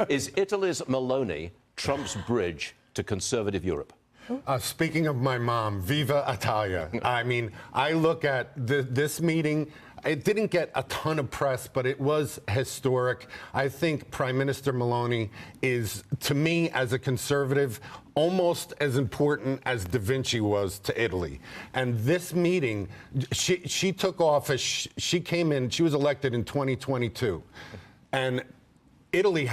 Is Italy's Meloni Trump's bridge to conservative Europe? Speaking of my mom, Viva Italia. I mean, I look at this meeting. It didn't get a ton of press, but it was historic. I think Prime Minister Meloni is, to me, as a conservative, almost as important as Da Vinci was to Italy. And this meeting, she took office, she came in, she was elected in 2022. And Italy's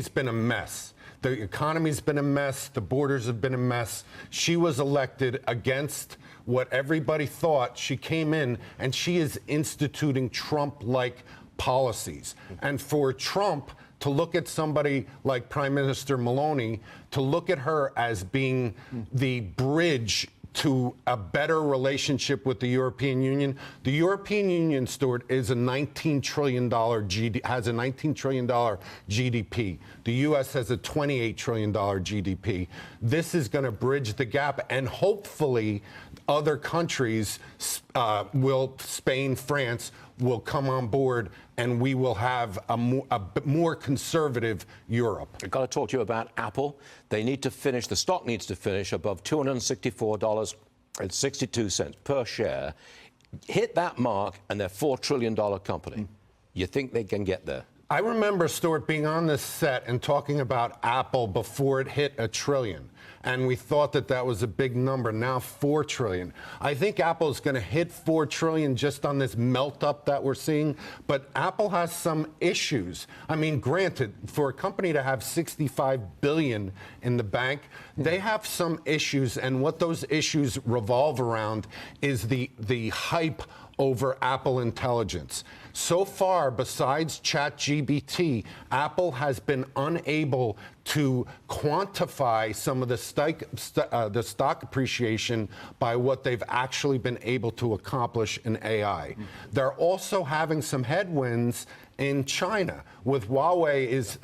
been a mess. The economy's been a mess. The borders have been a mess. She was elected against what everybody thought. She came in and she is instituting Trump-like policies. And for Trump to look at somebody like Prime Minister Meloni, to look at her as being the bridge to a better relationship with the European Union. The European Union, Stuart, is a $19 trillion has a $19 trillion GDP. The U.S. has a $28 trillion GDP. This is going to bridge the gap, and hopefully other countries, Spain, France, will come on board, and we will have a more conservative Europe. I've got to talk to you about Apple. They need to finish, the stock needs to finish above $264.62 per share. Hit that mark, and they're a $4 trillion company. You think they can get there? I remember, Stuart, being on this set and talking about Apple before it hit $1 trillion. And we thought that that was a big number. Now $4 trillion. I think Apple is going to hit $4 trillion just on this melt up that we're seeing. But Apple has some issues. I mean, granted, for a company to have $65 billion in the bank, they have some issues. And what those issues revolve around is the hype over Apple Intelligence. So far, besides ChatGPT, Apple has been unable to quantify some of the stock appreciation by what they've actually been able to accomplish in AI. They're also having some headwinds in China, with Huawei is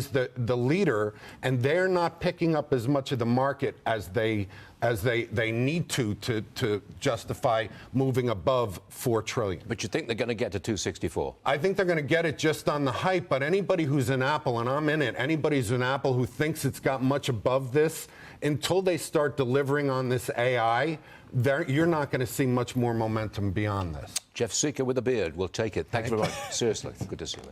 the leader, and they're not picking up as much of the market as they need to justify moving above $4 trillion. But you think they're going to get to 264? I think they're going to get it just on the hype, but anybody who's in Apple, and I'm in it, anybody who's in Apple who thinks it's got much above this, until they start delivering on this AI, you're not going to see much more momentum beyond this. Jeff Sica with a beard. We'll take it. Thanks very much. Seriously, good to see you.